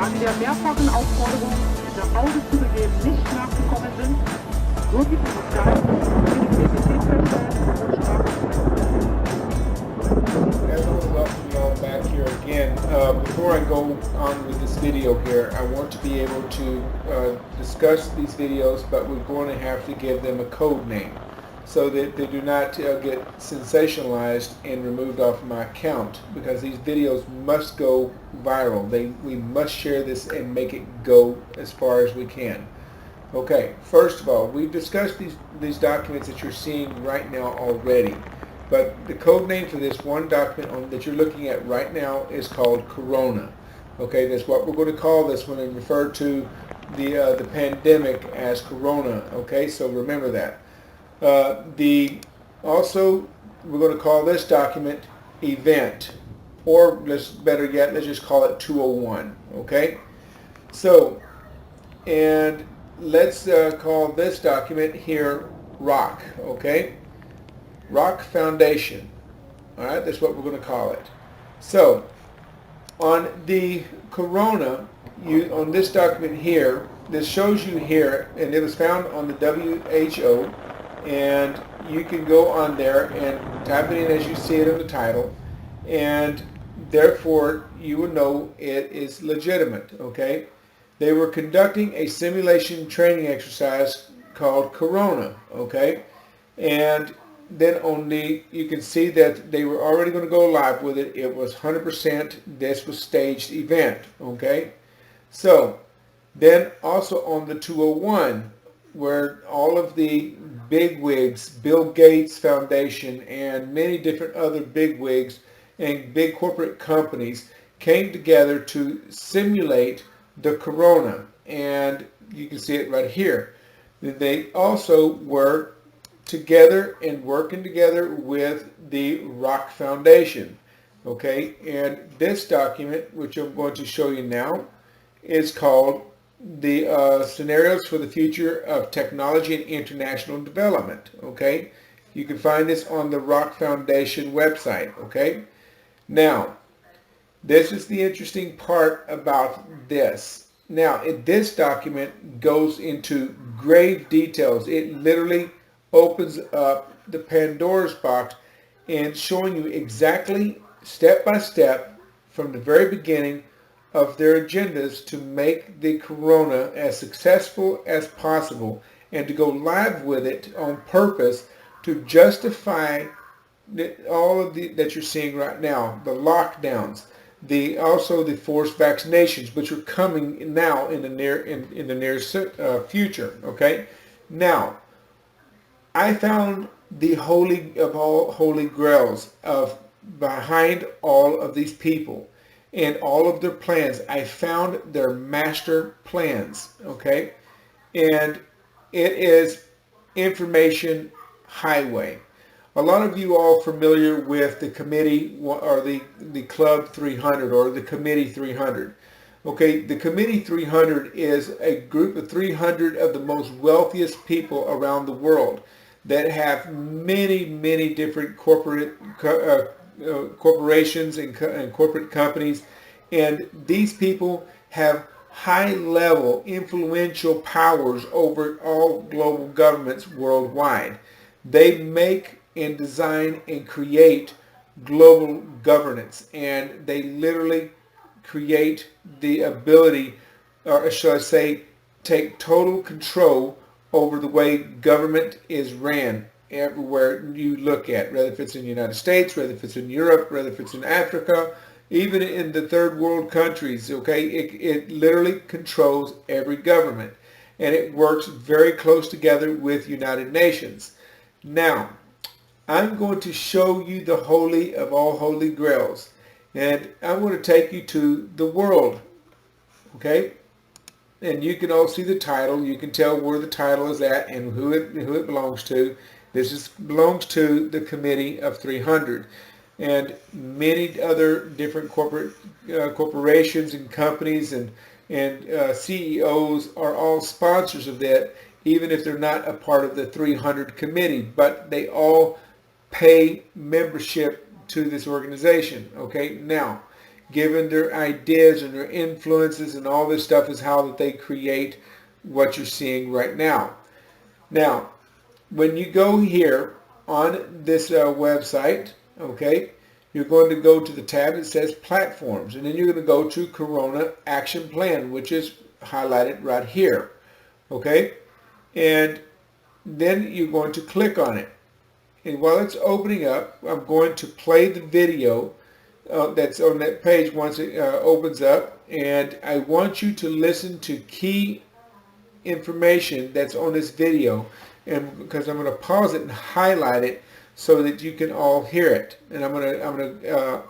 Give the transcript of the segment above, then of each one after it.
da sie der mehrfachen Aufforderung, nach Hause zu begeben, nicht nachgekommen sind, so gibt es Sozial- und Identitätsverfälschung und Strafverfolgung. Everyone, welcome you all back here again. Before I go on with this video here, I want to be able to discuss these videos, but we're going to have to give them a code name so that they do not get sensationalized and removed off my account, because these videos must go viral. We must share this and make it go as far as we can. Okay, first of all, we've discussed these documents that you're seeing right now already. But the code name for this one document that you're looking at right now is called Corona. Okay, that's what we're going to call this one and refer to the pandemic as Corona. Okay, so remember that. Also, we're going to call this document Event, or better yet, let's just call it 201. Okay, so and let's call this document here Rock. Okay. Rock Foundation. All right, that's what we're going to call it. So, on the Corona, on this document here, this shows you here, and it was found on the WHO, and you can go on there and type it in as you see it in the title, and therefore you will know it is legitimate. Okay, they were conducting a simulation training exercise called Corona. Okay, and then you can see that they were already going to go live with it. It was 100%, this was staged event, okay? So, then also on the 201, where all of the bigwigs, Bill Gates Foundation and many different other bigwigs and big corporate companies came together to simulate the Corona. And you can see it right here. They also were together and working together with the Rock Foundation. Okay, and this document, which I'm going to show you now, is called the Scenarios for the Future of Technology and International Development. Okay, you can find this on the Rock Foundation website. Okay, now this is the interesting part about this. Now, this document goes into grave details. It literally opens up the Pandora's box and showing you exactly step by step from the very beginning of their agendas to make the Corona as successful as possible and to go live with it on purpose to justify all of that you're seeing right now, the lockdowns, also the forced vaccinations, which are coming now in the near future. Okay, now I found the holy of all holy grails behind all of these people and all of their plans. I found their master plans, okay? And it is information highway. A lot of you all familiar with the committee or the Club 300 or the Committee 300. Okay, the Committee 300 is a group of 300 of the most wealthiest people around the world that have many different corporations and corporate companies, and these people have high-level influential powers over all global governments worldwide. They make and design and create global governance, and they literally create the ability, or shall I say, take total control over the way government is ran everywhere you look at, whether if it's in the United States, whether if it's in Europe, whether if it's in Africa, even in the third world countries. Okay, it literally controls every government, and it works very close together with United Nations. Now, I'm going to show you the holy of all holy grails, and I'm going to take you to the world. Okay, and you can all see the title. You can tell where the title is at and who it belongs to. This belongs to the Committee of 300, and many other different corporations and companies and CEOs are all sponsors of that, even if they're not a part of the 300 committee, but they all pay membership to this organization. Okay, now given their ideas and their influences and all this stuff is how that they create what you're seeing right now. Now, when you go here on this website, okay, you're going to go to the tab that says Platforms, and then you're going to go to Corona Action Plan, which is highlighted right here, okay? And then you're going to click on it. And while it's opening up, I'm going to play the video that's on that page once it opens up, and I want you to listen to key information that's on this video, and because I'm going to pause it and highlight it so that you can all hear it, and I'm going to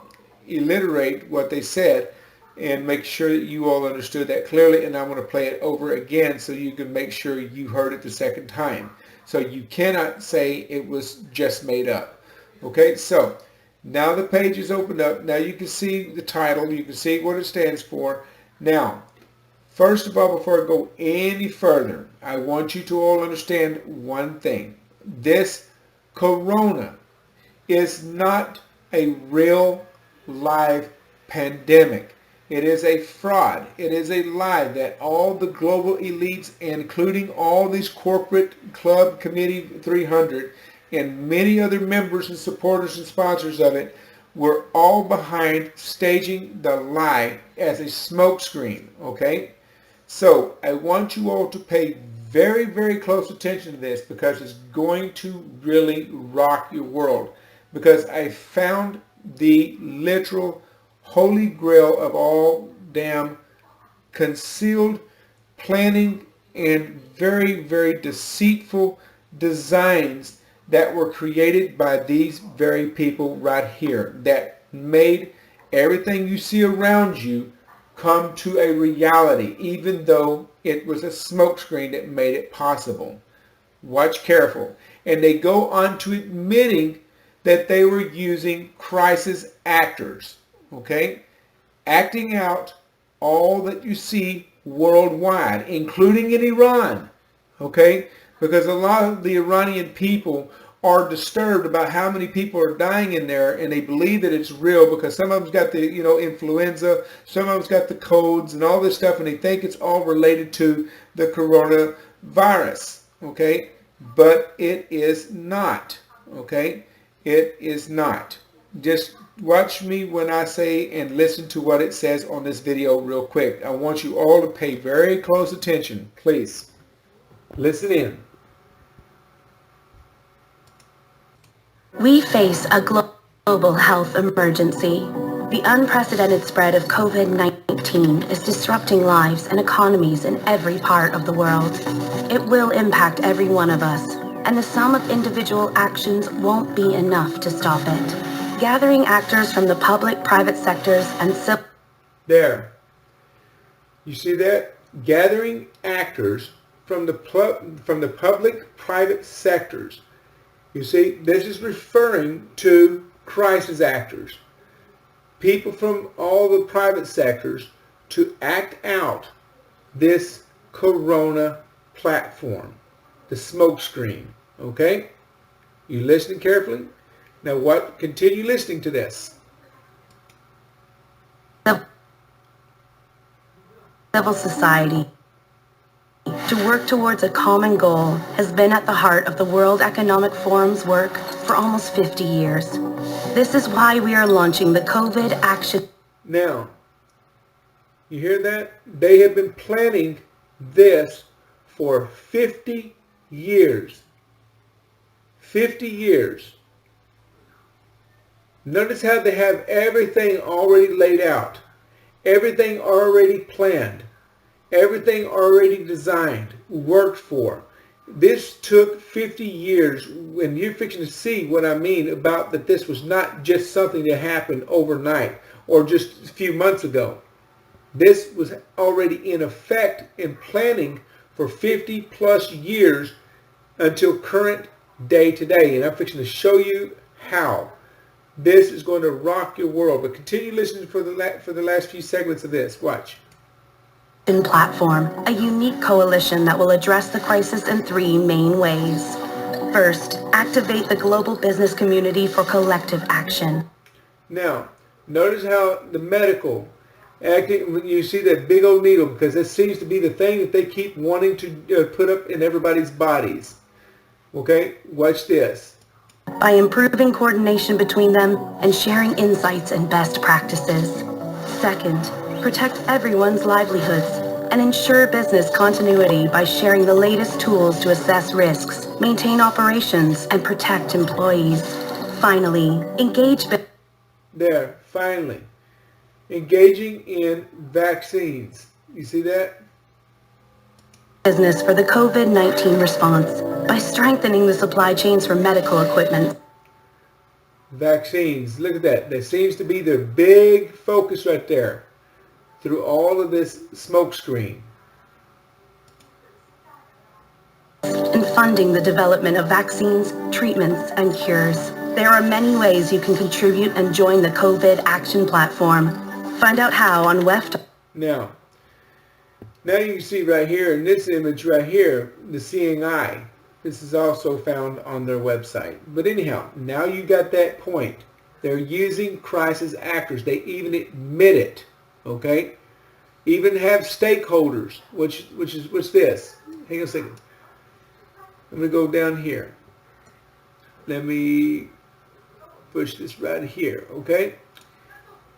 alliterate what they said and make sure that you all understood that clearly, and I'm going to play it over again so you can make sure you heard it the second time. So you cannot say it was just made up. Okay, so now the page is opened up. Now you can see the title, you can see what it stands for. Now, first of all, before I go any further, I want you to all understand one thing. This corona is not a real live pandemic. It is a fraud. It is a lie that all the global elites, including all these corporate club committee 300 and many other members and supporters and sponsors of it, were all behind staging the lie as a smokescreen, okay? So I want you all to pay very, very close attention to this because it's going to really rock your world, because I found the literal holy grail of all damn concealed planning and very, very deceitful designs that were created by these very people right here that made everything you see around you come to a reality, even though it was a smokescreen that made it possible. Watch careful. And they go on to admitting that they were using crisis actors, okay, acting out all that you see worldwide, including in Iran, okay, because a lot of the Iranian people are disturbed about how many people are dying in there, and they believe that it's real because some of them's got the, influenza, some of them's got the codes and all this stuff, and they think it's all related to the coronavirus, okay, but it is not, okay, it is not. Just watch me when I say and listen to what it says on this video real quick. I want you all to pay very close attention. Please listen in. We face a global health emergency. The unprecedented spread of COVID-19 is disrupting lives and economies in every part of the world. It will impact every one of us, and the sum of individual actions won't be enough to stop it. Gathering actors from the public, private sectors, and civil... There. You see that? Gathering actors from the public, private sectors. You see, this is referring to crisis actors. People from all the private sectors to act out this corona platform, the smokescreen. Okay? You listening carefully? Now what? Continue listening to this. Civil society to work towards a common goal has been at the heart of the World Economic Forum's work for almost 50 years. This is why we are launching the COVID Action. Now, you hear that? They have been planning this for 50 years. 50 years. Notice how they have everything already laid out. Everything already planned. Everything already designed, worked for. This took 50 years, and you're fixing to see what I mean about that this was not just something that happened overnight or just a few months ago. This was already in effect in planning for 50 plus years until current day today. And I'm fixing to show you how. This is going to rock your world. But continue listening for the last few segments of this. Watch. Platform, a unique coalition that will address the crisis in three main ways. First, activate the global business community for collective action. Now, Notice how the medical acting, when you see that big old needle, because it seems to be the thing that they keep wanting to put up in everybody's bodies. Okay, watch this. By improving coordination between them and sharing insights and best practices. Second, protect everyone's livelihoods and ensure business continuity by sharing the latest tools to assess risks, maintain operations, and protect employees. Finally, engage... There, finally. Engaging in vaccines. You see that? Business for the COVID-19 response by strengthening the supply chains for medical equipment. Vaccines. Look at that. That seems to be their big focus right there through all of this smoke screen. And funding the development of vaccines, treatments, and cures. There are many ways you can contribute and join the COVID Action Platform. Find out how on WEF. Now you can see right here in this image right here, the seeing eye. This is also found on their website. But anyhow, now you got that point. They're using crisis actors. They even admit it. Okay? Even have stakeholders. What's this? Hang on a second. I'm going to go down here. Let me push this right here. Okay?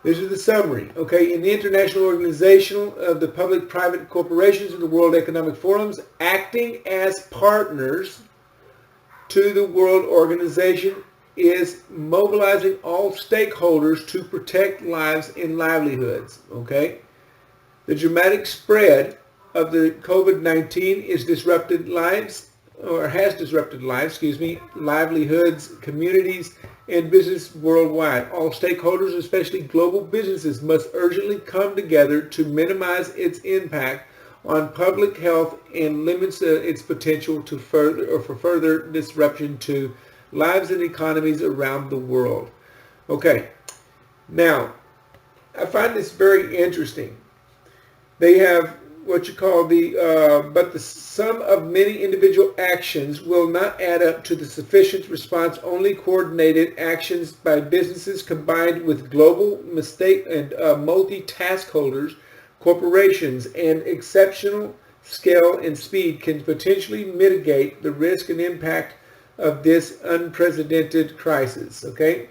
This is the summary. Okay, in the International Organization of the Public-Private Corporations of the World Economic Forums, acting as partners to the World Organization is mobilizing all stakeholders to protect lives and livelihoods. Okay, the dramatic spread of the COVID-19 is disrupted lives, or has disrupted lives, livelihoods, communities, and business worldwide. All stakeholders, especially global businesses, must urgently come together to minimize its impact on public health and limits its potential to for further disruption to lives and economies around the world. Okay, now I find this very interesting. They have what you call but the sum of many individual actions will not add up to the sufficient response. Only coordinated actions by businesses combined with global multitask holders, corporations, and exceptional scale and speed can potentially mitigate the risk and impact of this unprecedented crisis. Okay,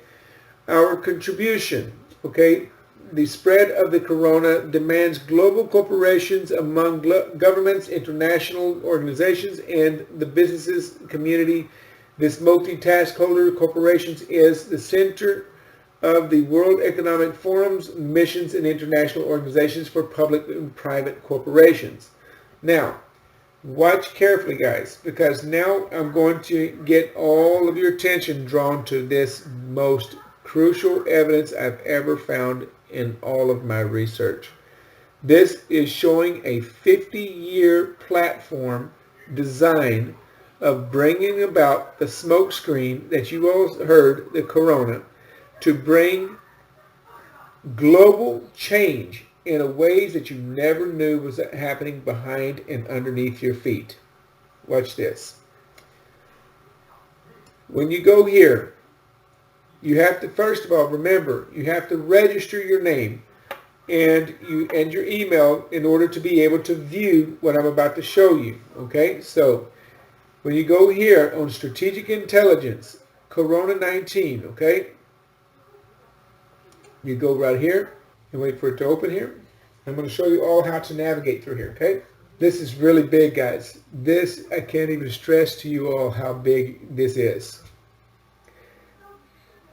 our contribution. Okay. The spread of the corona demands global corporations among governments, international organizations, and the businesses community. This multitask holder corporations is the center of the World Economic Forum's missions and international organizations for public and private corporations. Now, watch carefully, guys, because now I'm going to get all of your attention drawn to this most crucial evidence I've ever found in all of my research. This is showing a 50-year platform design of bringing about the smoke screen that you all heard, the corona, to bring global change in a ways that you never knew was happening behind and underneath your feet. Watch this. When you go here, you have to, first of all, remember, you have to register your name and your email in order to be able to view what I'm about to show you. Okay, so when you go here on Strategic Intelligence, Corona-19, okay, you go right here and wait for it to open here. I'm going to show you all how to navigate through here, okay? This is really big, guys. This, I can't even stress to you all how big this is.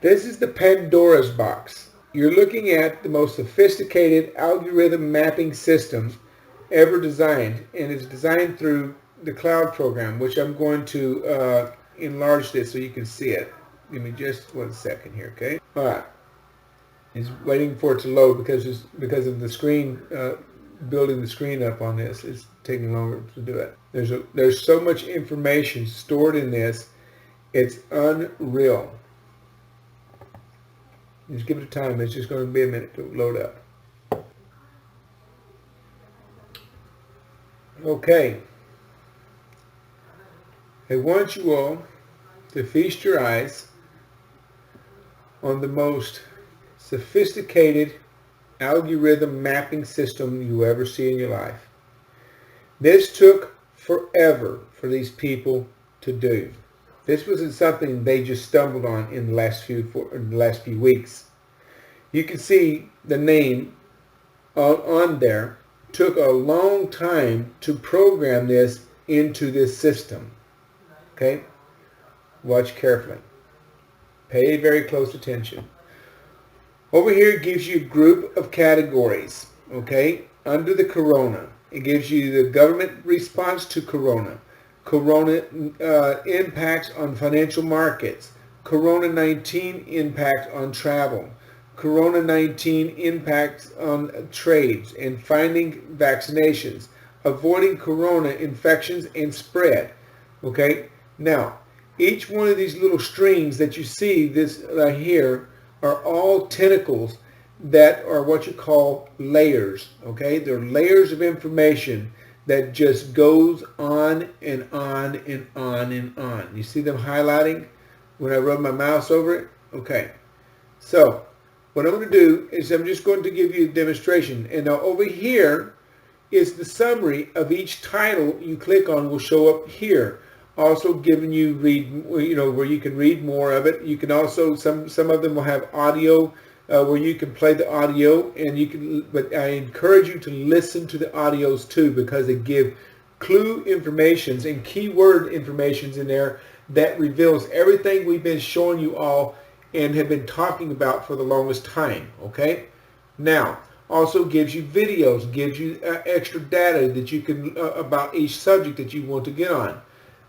This is the Pandora's box. You're looking at the most sophisticated algorithm mapping system ever designed, and it's designed through the cloud program, which I'm going to enlarge this so you can see it. Give me just 1 second here, okay? All right. It's waiting for it to load because of the screen, building the screen up on this. It's taking longer to do it. There's so much information stored in this. It's unreal. Just give it a time. It's just going to be a minute to load up. Okay. I want you all to feast your eyes on the most sophisticated algorithm mapping system you ever see in your life. This took forever for these people to do. This wasn't something they just stumbled on in the last few weeks. You can see the name on there. Took a long time to program this into this system. Okay? Watch carefully. Pay very close attention. Over here it gives you a group of categories. Okay? Under the corona. It gives you the government response to corona. Corona impacts on financial markets. Corona-19 impact on travel. Corona-19 impacts on trades and finding vaccinations, avoiding corona infections and spread. Okay, now each one of these little strings that you see this here are all tentacles that are what you call layers. Okay, they're layers of information that just goes on and on and on and on. You see them highlighting when I rub my mouse over it? Okay, so what I'm going to do is I'm just going to give you a demonstration. And now over here is the summary of each title you click on will show up here. Also giving you where you can read more of it. You can also, some of them will have audio where you can play the audio, and you can, but I encourage you to listen to the audios too, because they give clue informations and keyword informations in there that reveals everything we've been showing you all and have been talking about for the longest time. Okay, now also gives you videos, gives you extra data that you can about each subject that you want to get on.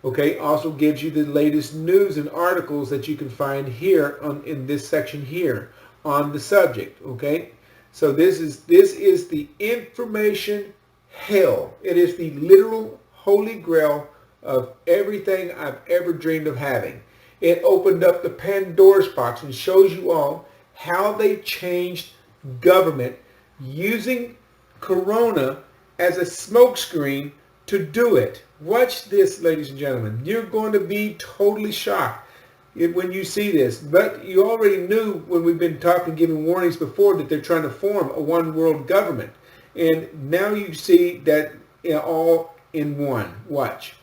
Okay, also gives you the latest news and articles that you can find here in this section here on the subject. Okay, so this is the information hell. It is the literal holy grail of everything I've ever dreamed of having. It opened up the Pandora's box and shows you all how they changed government using Corona as a smokescreen to do it. Watch this, ladies and gentlemen. You're going to be totally shocked when you see this. But you already knew when we've been talking, giving warnings before, that they're trying to form a one world government. And now you see that all in one. Watch.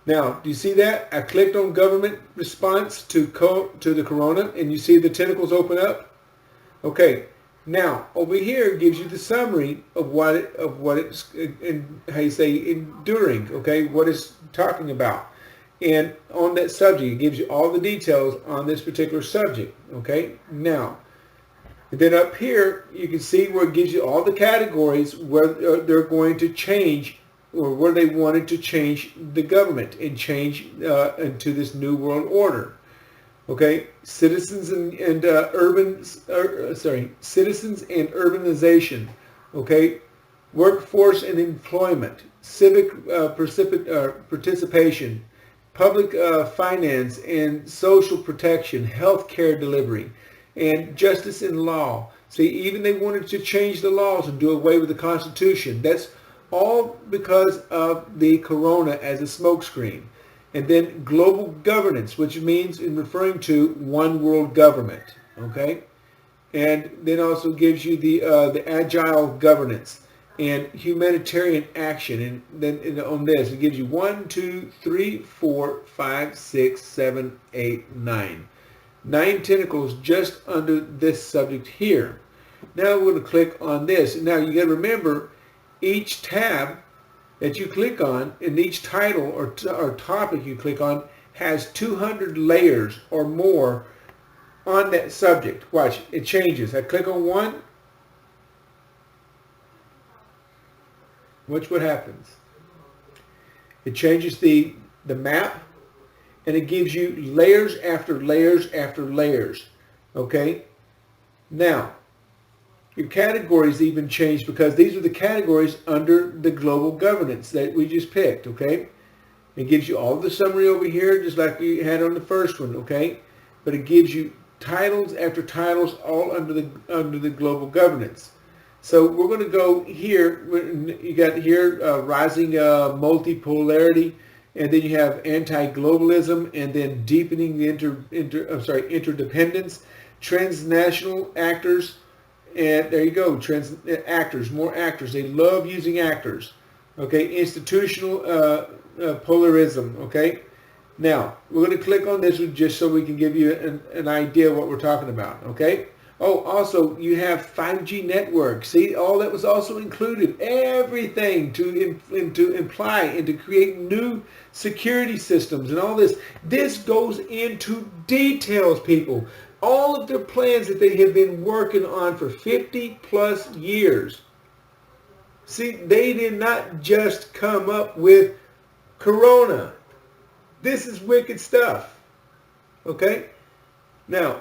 Now, do you see that? I clicked on government response to the corona, and you see the tentacles open up? Okay. Now, over here it gives you the summary of what it's how you say enduring, okay, what it's talking about. And on that subject, it gives you all the details on this particular subject, okay? Now, then up here, you can see where it gives you all the categories where they're going to change, or where they wanted to change the government and change into this new world order. Okay, citizens and citizens and urbanization. Okay, workforce and employment, civic participation, public finance and social protection, health care delivery, and justice and law. See, even they wanted to change the laws and do away with the Constitution. That's all because of the corona as a smokescreen. And then global governance, which means in referring to one world government, okay? And then also gives you the agile governance and humanitarian action. And then on this, it gives you 1, 2, 3, 4, 5, 6, 7, 8, 9. 9 tentacles just under this subject here. Now we're going to click on this. Now you got to remember, each tab that you click on, and each title or topic you click on has 200 layers or more on that subject. Watch, it changes. I click on one. Watch what happens. It changes the map, and it gives you layers after layers after layers. Okay? Now, your categories even change, because these are the categories under the global governance that we just picked, okay? It gives you all the summary over here, just like we had on the first one, okay? But it gives you titles after titles all under the global governance. So we're going to go here. You got here rising multipolarity and then you have anti-globalism, and then deepening the interdependence, transnational actors, and there you go, actors, more actors. They love using actors. Okay, institutional polarism. Okay, now we're going to click on this just so we can give you an idea of what we're talking about. Okay. Oh, also you have 5G networks. See, all that was also included. Everything to imply and to create new security systems and all this. This goes into details, people. All of their plans that they have been working on for 50 plus years. See, they did not just come up with Corona. This is wicked stuff. Okay? Now,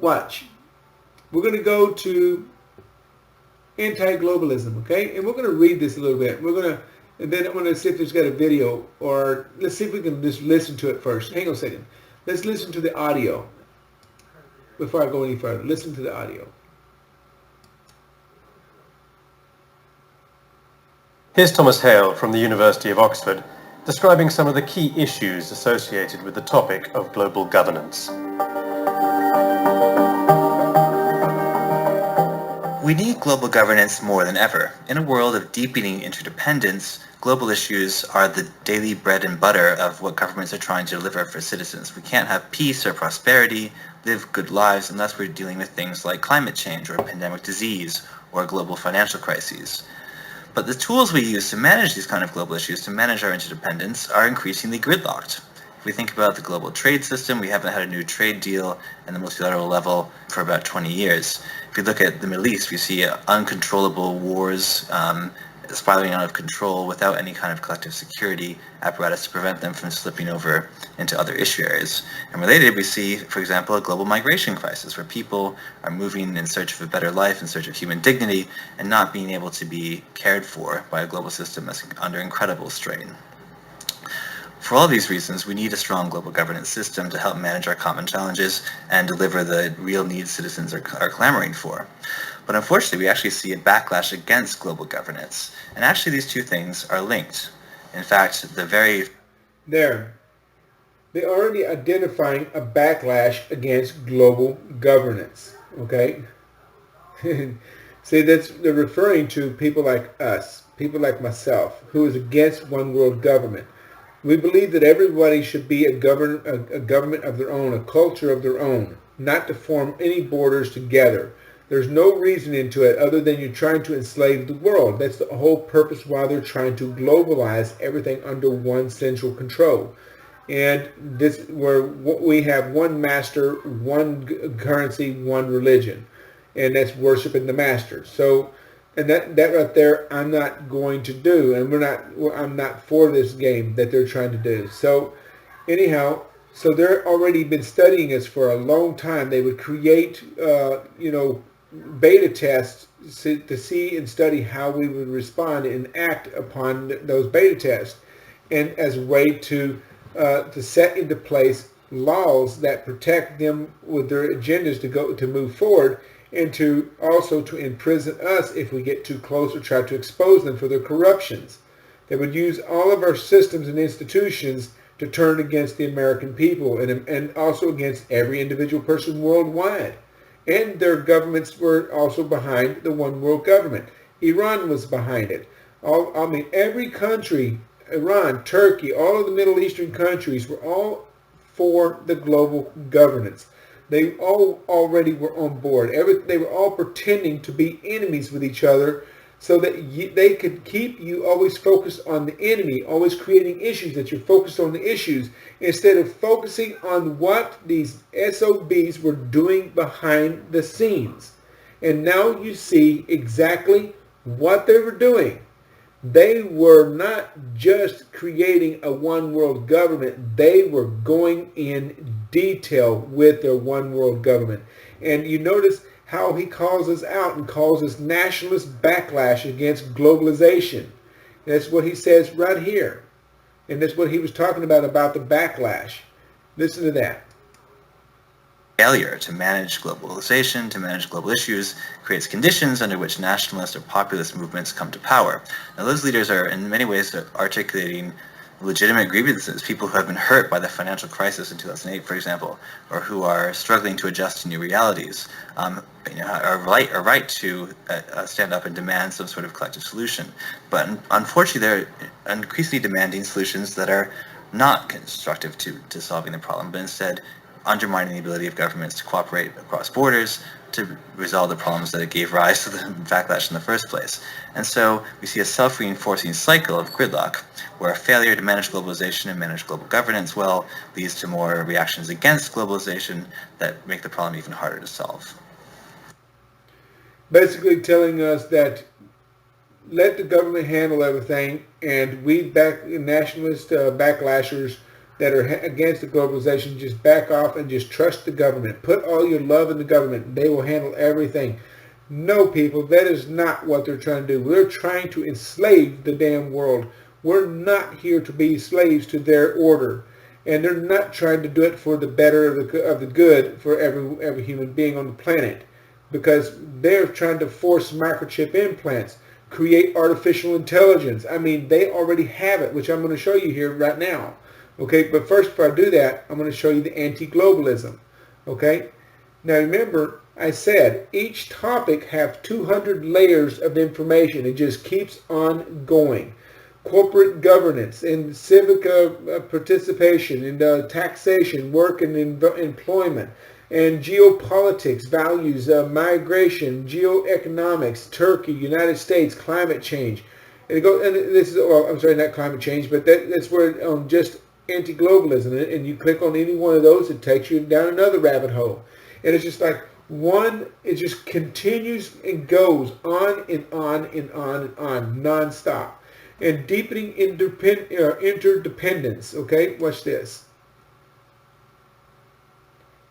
watch. We're going to go to anti-globalism, okay? And we're going to read this a little bit. And then I'm going to see if there's got a video, or let's see if we can just listen to it first. Hang on a second. Let's listen to the audio before I go any further. Listen to the audio. Here's Thomas Hale from the University of Oxford describing some of the key issues associated with the topic of global governance. We need global governance more than ever. In a world of deepening interdependence, global issues are the daily bread and butter of what governments are trying to deliver for citizens. We can't have peace or prosperity, live good lives, unless we're dealing with things like climate change or pandemic disease or global financial crises. But the tools we use to manage these kind of global issues, to manage our interdependence, are increasingly gridlocked. If we think about the global trade system, we haven't had a new trade deal at the multilateral level for about 20 years. If you look at the Middle East, we see uncontrollable wars spiraling out of control without any kind of collective security apparatus to prevent them from slipping over into other issue areas. And related, we see, for example, a global migration crisis where people are moving in search of a better life, in search of human dignity, and not being able to be cared for by a global system that's under incredible strain. For all these reasons, we need a strong global governance system to help manage our common challenges and deliver the real needs citizens are clamoring for. But unfortunately, we actually see a backlash against global governance. And actually, these two things are linked. In fact, They're already identifying a backlash against global governance. Okay? See, they're referring to people like us, people like myself, who is against one world government. We believe that everybody should be a government of their own, a culture of their own, not to form any borders together. There's no reason into it other than you're trying to enslave the world. That's the whole purpose why they're trying to globalize everything under one central control. And this, where we have one master, one currency, one religion, and that's worshiping the master. So, and that right there, I'm not going to do, and I'm not for this game that they're trying to do. So, anyhow, so they're already been studying us for a long time. They would create, beta tests to see and study how we would respond and act upon those beta tests, and as a way to set into place laws that protect them with their agendas to move forward, and to also to imprison us if we get too close or try to expose them for their corruptions. They would use all of our systems and institutions to turn against the American people and also against every individual person worldwide. And their governments were also behind the one world government. Iran was behind it. Every country, Iran, Turkey, all of the Middle Eastern countries were all for the global governance. They all already were on board. They were all pretending to be enemies with each other so that they could keep you always focused on the enemy, always creating issues, that you're focused on the issues instead of focusing on what these SOBs were doing behind the scenes. And now you see exactly what they were doing. They were not just creating a one world government. They were going in detail with their one world government. And you notice how he calls us out and calls us nationalist backlash against globalization. That's what he says right here. And that's what he was talking about the backlash. Listen to that. Failure to manage globalization, to manage global issues, creates conditions under which nationalist or populist movements come to power. Now, those leaders are in many ways articulating legitimate grievances, people who have been hurt by the financial crisis in 2008, for example, or who are struggling to adjust to new realities, are right to stand up and demand some sort of collective solution. But unfortunately, they're increasingly demanding solutions that are not constructive to solving the problem, but instead undermining the ability of governments to cooperate across borders to resolve the problems that it gave rise to the backlash in the first place. And so we see a self-reinforcing cycle of gridlock, where a failure to manage globalization and manage global governance well leads to more reactions against globalization that make the problem even harder to solve. Basically telling us that let the government handle everything, and we nationalist backlashers that are against the globalization, just back off and just trust the government. Put all your love in the government. They will handle everything. No, people, that is not what they're trying to do. We're trying to enslave the damn world. We're not here to be slaves to their order. And they're not trying to do it for the better of the good for every human being on the planet, because they're trying to force microchip implants, create artificial intelligence. I mean, they already have it, which I'm going to show you here right now. Okay, but first, before I do that, I'm going to show you the anti-globalism. Okay, now remember, I said each topic have 200 layers of information. It just keeps on going. Corporate governance and civic participation and taxation, work and employment, and geopolitics, values, migration, geoeconomics, Turkey, United States, climate change. And this is, well, I'm sorry, not climate change, but that's where just anti-globalism, and you click on any one of those, it takes you down another rabbit hole. And it's just like it just continues and goes on and on and on and on, non-stop. And deepening interdependence, okay? Watch this.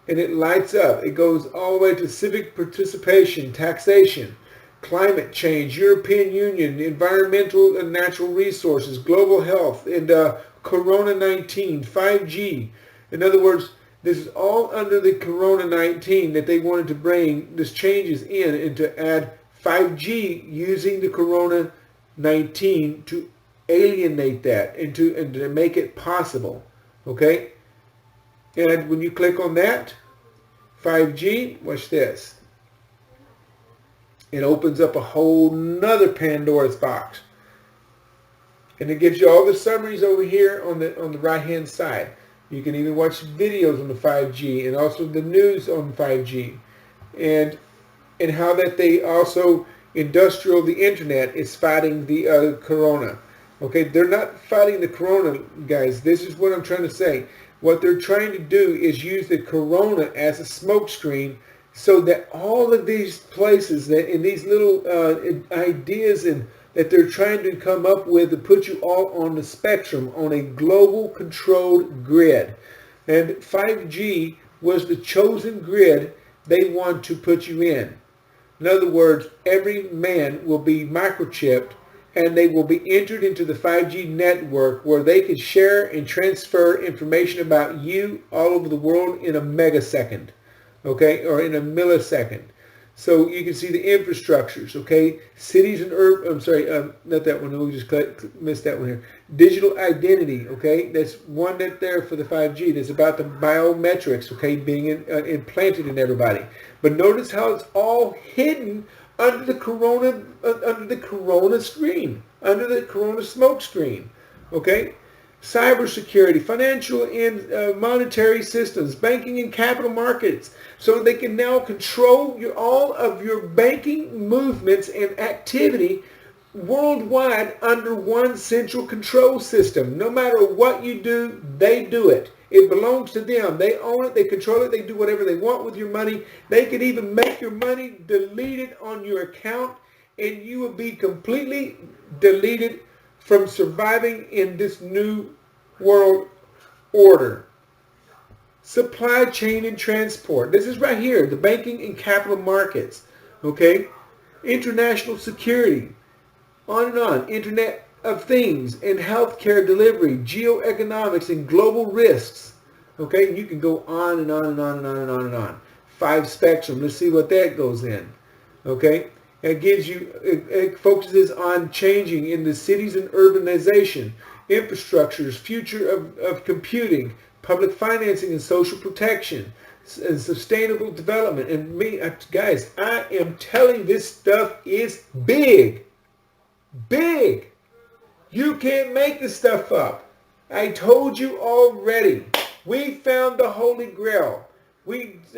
And it lights up. It goes all the way to civic participation, taxation, climate change, European Union, environmental and natural resources, global health, and Corona-19, 5G. In other words, this is all under the Corona-19 that they wanted to bring this changes in and to add 5G using the Corona-19 to alienate that and to make it possible. Okay? And when you click on that, 5G, watch this. It opens up a whole nother Pandora's box. And it gives you all the summaries over here on the right-hand side. You can even watch videos on the 5G and also the news on 5G. And how that they also the internet is fighting the corona. Okay, they're not fighting the corona, guys. This is what I'm trying to say. What they're trying to do is use the corona as a smokescreen, so that all of these places that in these little ideas and that they're trying to come up with to put you all on the spectrum, on a global controlled grid. And 5G was the chosen grid they want to put you in. In other words, every man will be microchipped, and they will be entered into the 5G network, where they can share and transfer information about you all over the world in a megasecond, okay, or in a millisecond. So you can see the infrastructures, okay, cities and urban, I'm sorry, not that one, we just missed that one here. Digital identity, okay, that's one that there for the 5G. That's about the biometrics, okay, being implanted in everybody. But notice how it's all hidden under the corona screen, under the corona smoke screen, okay? Cybersecurity, financial and monetary systems, banking and capital markets, so they can now control all of your banking movements and activity worldwide under one central control system. No matter what you do, they do it. It belongs to them. They own it. They control it. They do whatever they want with your money. They could even make your money deleted on your account, and you will be completely deleted from surviving in this new world order. Supply chain and transport. This is right here, the banking and capital markets. Okay? International security. On and on. Internet of Things and healthcare delivery, geoeconomics and global risks. Okay? You can go on and on and on and on and on and on. 5 spectrum. Let's see what that goes in. Okay? It gives you, it focuses on changing in the cities and urbanization. infrastructures, future of computing, public financing and social protection, and sustainable development. And guys, I am telling you, this stuff is big. Big. You can't make this stuff up. I told you already. We found the Holy Grail.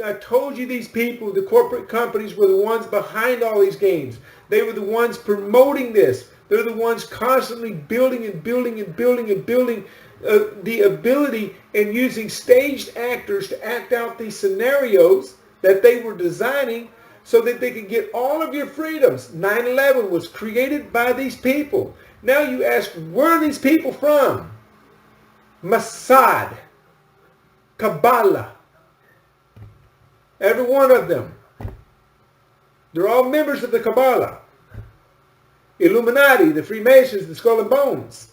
I told you these people, the corporate companies, were the ones behind all these games. They were the ones promoting this. They're the ones constantly building and building and building and building the ability and using staged actors to act out these scenarios that they were designing so that they could get all of your freedoms. 9/11 was created by these people. Now you ask, where are these people from? Mossad, Kabbalah, every one of them. They're all members of the Kabbalah. Illuminati, the Freemasons, the Skull and Bones.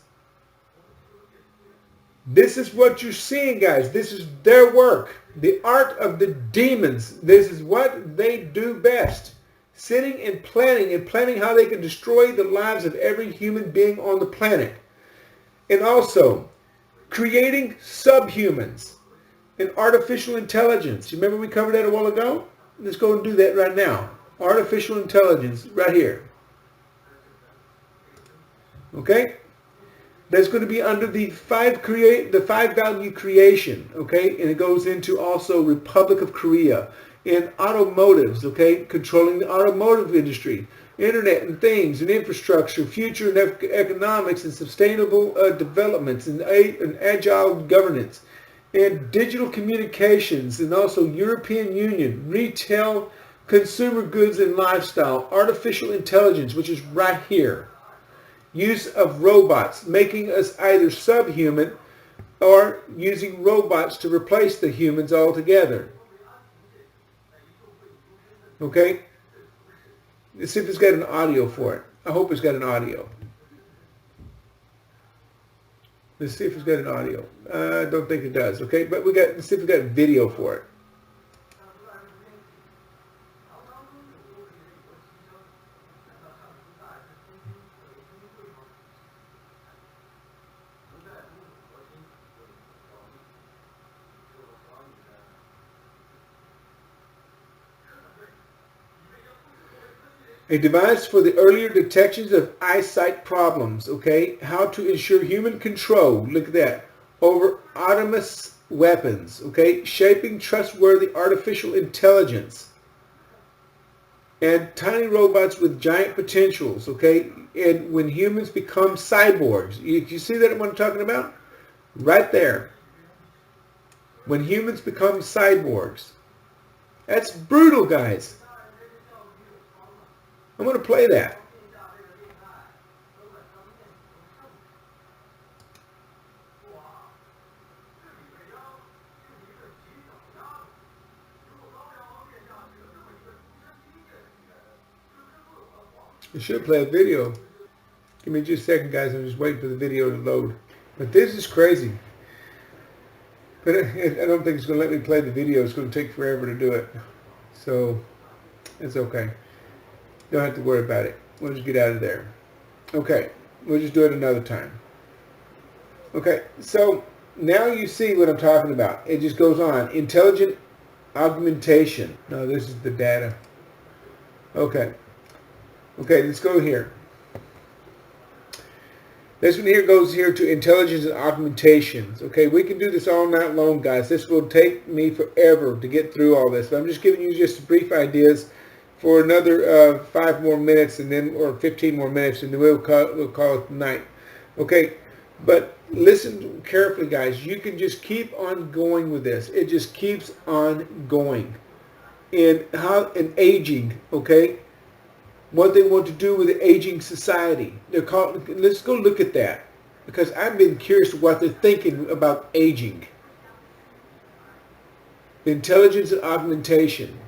This is what you're seeing, guys. This is their work. The art of the demons. This is what they do best. Sitting and planning how they can destroy the lives of every human being on the planet. And also, creating subhumans and artificial intelligence. You remember we covered that a while ago? Let's go and do that right now. Artificial intelligence, right here. Okay? That's going to be under the five value creation, okay? And it goes into also Republic of Korea and automotives, okay? Controlling the automotive industry, internet and things and infrastructure, future and economics and sustainable developments and agile governance and digital communications and also European Union, retail, consumer goods and lifestyle, artificial intelligence, which is right here. Use of robots, making us either subhuman or using robots to replace the humans altogether. Okay? Let's see if it's got an audio for it. I hope it's got an audio. Let's see if it's got an audio. I don't think it does. Okay, but let's see if it's got video for it. A device for the earlier detections of eyesight problems, okay? How to ensure human control, look at that, over autonomous weapons, okay? Shaping trustworthy artificial intelligence. And tiny robots with giant potentials, okay? And when humans become cyborgs, you see that what I'm talking about? Right there. When humans become cyborgs. That's brutal, guys. I'm going to play that. I should play a video. Give me just a second, guys. I'm just waiting for the video to load. But this is crazy. But I don't think it's going to let me play the video. It's going to take forever to do it. So, it's okay. Don't have to worry about it. We'll just get out of there. Okay, we'll just do it another time. Okay, so now you see what I'm talking about. It just goes on. Intelligent augmentation. No, this is the data. Okay. Okay, let's go here. This one here goes here to intelligence and augmentations. Okay, we can do this all night long, guys. This will take me forever to get through all this. But I'm just giving you just brief ideas for another 5 more minutes, and then or 15 more minutes, and then we'll call it night. Okay, but listen carefully, guys. You can just keep on going with this. It just keeps on going. And aging, okay? What they want to do with the aging society. They're called. Let's go look at that, because I've been curious what they're thinking about aging. Intelligence and augmentation.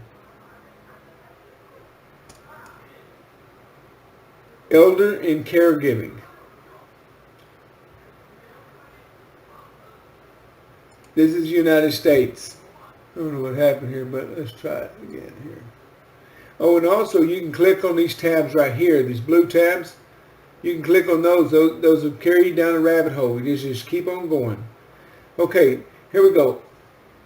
Elder and caregiving. This is the United States. I don't know what happened here, but let's try it again here. Oh, and also you can click on these tabs right here, these blue tabs. You can click on those. Those will carry you down a rabbit hole. You just keep on going. Okay, here we go.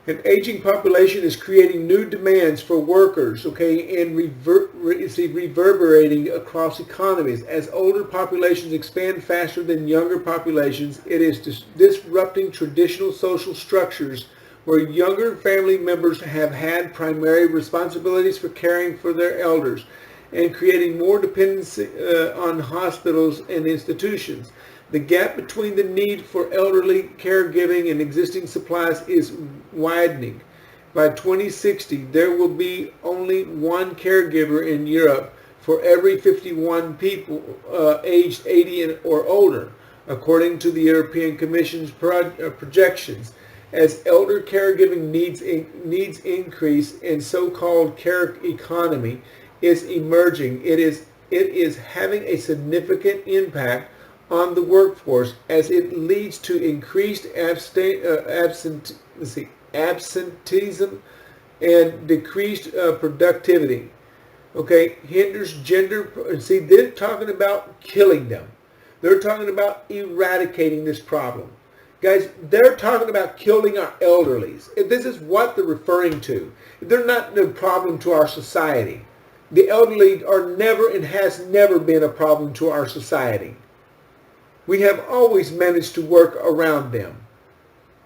An aging population is creating new demands for workers, okay, and reverberating across economies. As older populations expand faster than younger populations, it is disrupting traditional social structures where younger family members have had primary responsibilities for caring for their elders and creating more dependency on hospitals and institutions. The gap between the need for elderly caregiving and existing supplies is widening. By 2060, there will be only one caregiver in Europe for every 51 people aged 80 or older, according to the European Commission's projections. As elder caregiving needs increase and so-called care economy is emerging, it is having a significant impact on the workforce as it leads to increased absenteeism and decreased productivity. Okay, hinders gender. See, they're talking about killing them. They're talking about eradicating this problem. Guys, they're talking about killing our elderlies. This is what they're referring to. They're not the problem to our society. The elderly are never and has never been a problem to our society. We have always managed to work around them.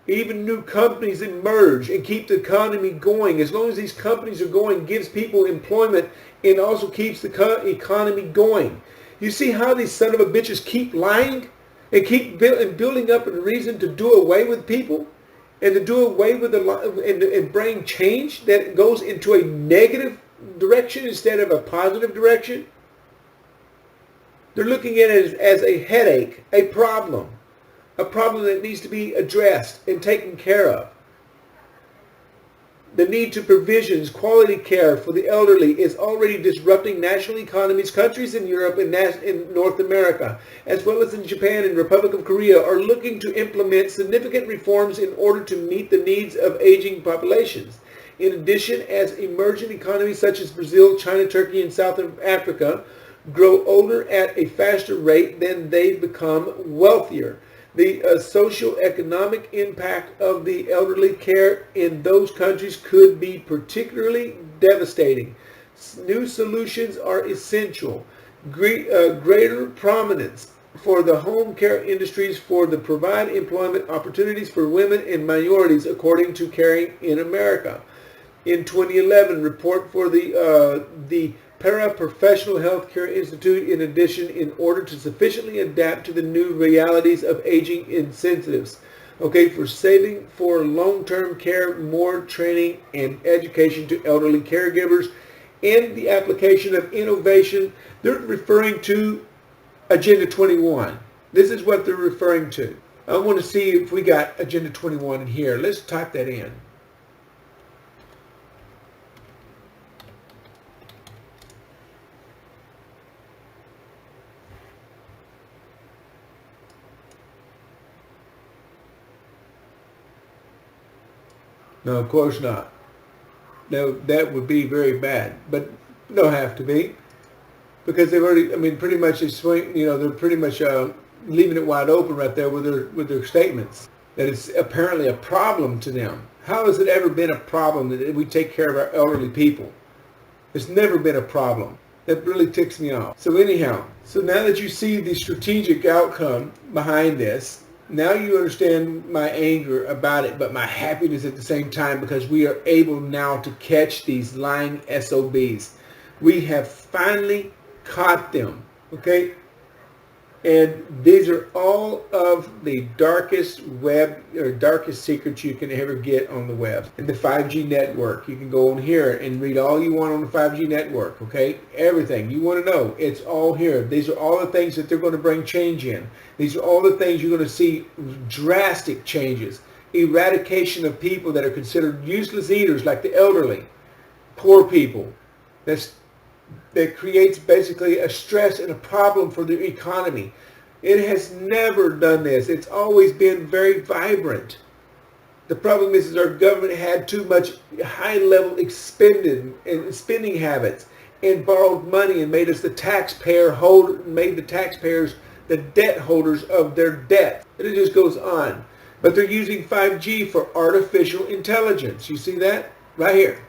Even new companies emerge and keep the economy going. As long as these companies are going, gives people employment and also keeps the economy going. You see how these son of a bitches keep lying and keep building up a reason to do away with people and to do away with and bring change that goes into a negative direction instead of a positive direction? They're looking at it as a headache, a problem that needs to be addressed and taken care of. The need to provisions quality care for the elderly is already disrupting national economies. Countries in Europe and in North America, as well as in Japan and Republic of Korea, are looking to implement significant reforms in order to meet the needs of aging populations. In addition, as emerging economies such as Brazil, China, Turkey, and South Africa grow older at a faster rate than they become wealthier, the socio-economic impact of the elderly care in those countries could be particularly devastating. New solutions are essential. Greater prominence for the home care industries for the provide employment opportunities for women and minorities, according to Caring in America. In 2011, report for the Paraprofessional Healthcare Institute, in addition, in order to sufficiently adapt to the new realities of aging incentives. Okay, for saving for long-term care, more training and education to elderly caregivers, and the application of innovation. They're referring to Agenda 21. This is what they're referring to. I want to see if we got Agenda 21 in here. Let's type that in. No, of course not. No, that would be very bad, but don't have to be, because they've already. I mean, pretty much they swing. You know, they're pretty much leaving it wide open right there with their statements that it's apparently a problem to them. How has it ever been a problem that we take care of our elderly people? It's never been a problem. That really ticks me off. So anyhow, so now that you see the strategic outcome behind this. Now you understand my anger about it, but my happiness at the same time, because we are able now to catch these lying SOBs. We have finally caught them, okay? And these are all of the darkest web or darkest secrets you can ever get on the web. And the 5G network, you can go on here and read all you want on the 5G network, okay? Everything you want to know, it's all here. These are all the things that they're going to bring change in. These are all the things you're going to see drastic changes. Eradication of people that are considered useless eaters, like the elderly, poor people. That creates basically a stress and a problem for the economy. It has never done this. It's always been very vibrant. The problem is our government had too much high-level spending habits, and borrowed money and made us the taxpayers the debt holders of their debt. And it just goes on. But they're using 5G for artificial intelligence. You see that? Right here.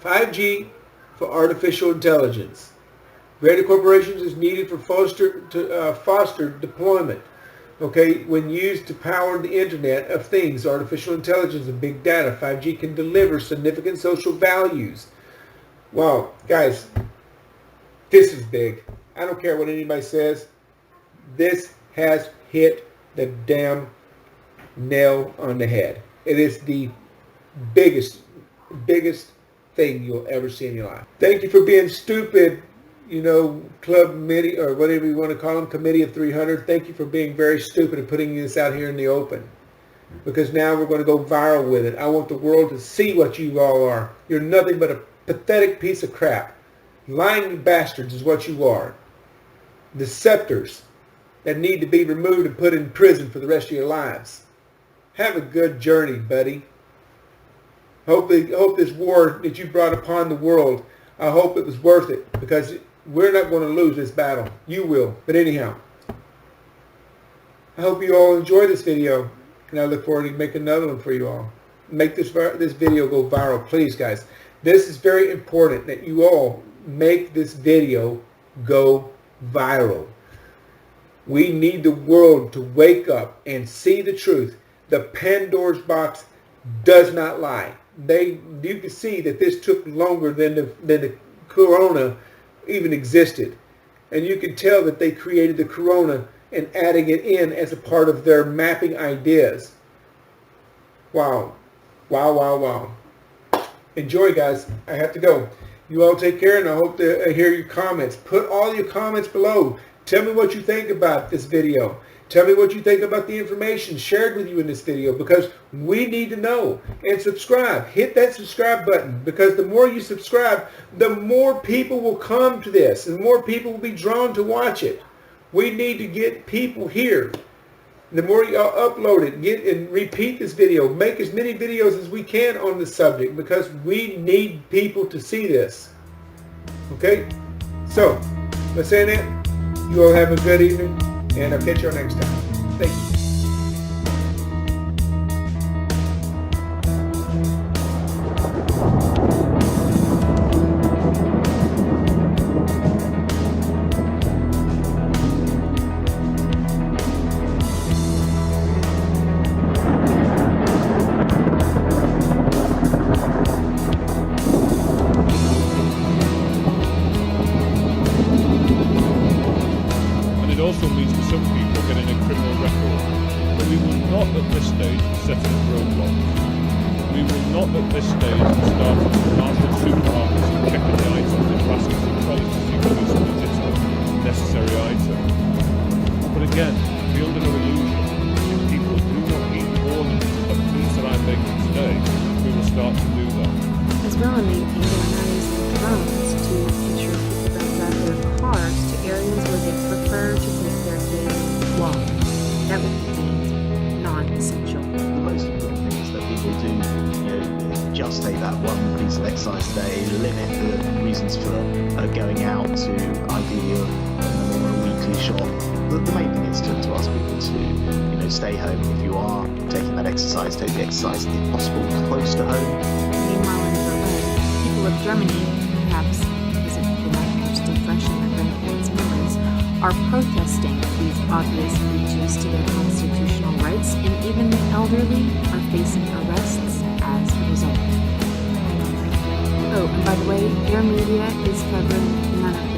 5G for artificial intelligence. Greater corporations is needed for foster deployment. Okay, when used to power the Internet of Things, artificial intelligence and big data, 5G can deliver significant social values. Wow, guys, this is big. I don't care what anybody says. This has hit the damn nail on the head. It is the biggest thing you'll ever see in your life. Thank you for being stupid, club committee, or whatever you want to call them, committee of 300. Thank you for being very stupid and putting this out here in the open. Because now we're going to go viral with it. I want the world to see what you all are. You're nothing but a pathetic piece of crap. Lying bastards is what you are. Deceptors that need to be removed and put in prison for the rest of your lives. Have a good journey, buddy. Hope this war that you brought upon the world, I hope it was worth it, because we're not going to lose this battle. You will. But anyhow, I hope you all enjoy this video, and I look forward to making another one for you all. Make this video go viral, please, guys. This is very important that you all make this video go viral. We need the world to wake up and see the truth. The Pandora's box does not lie. You can see that this took longer than the corona even existed. And you can tell that they created the corona and adding it in as a part of their mapping ideas. Wow. Wow, wow, wow. Enjoy, guys. I have to go. You all take care, and I hope to hear your comments. Put all your comments below. Tell me what you think about this video. Tell me what you think about the information shared with you in this video, because we need to know. And subscribe. Hit that subscribe button, because the more you subscribe, the more people will come to this, and more people will be drawn to watch it. We need to get people here. The more you upload it, get and repeat this video, make as many videos as we can on this subject, because we need people to see this. Okay? So, by saying that, you all have a good evening, and I'll catch you all next time. Thank you. Also means for some people getting a criminal record. But we will not at this stage set up roadblocks. We will not at this stage start martial supermarkets and checking the items in baskets and trolleys to see whether it's a legitimate, necessary item. But again, be under no illusion. If people do not heed the warnings of things that I'm making today, we will start to do that. As well as making organized drones to ensure people don't drive their cars to areas where they prefer to take their daily walk. That would be deemed non-essential. The most important thing is that people do, just take that one piece of exercise a day, limit the reasons for going out to ideally a weekly shot. The main thing is to ask people to, stay home. If you are taking that exercise, take the exercise if possible close to home. Meanwhile, in Berlin, people of Germany, perhaps because the nightmare is still fresh in their grandparents' memories, are protesting these obvious breaches to their constitutional rights, and even the elderly are facing arrests as a result. Oh, and by the way, their media is covering none of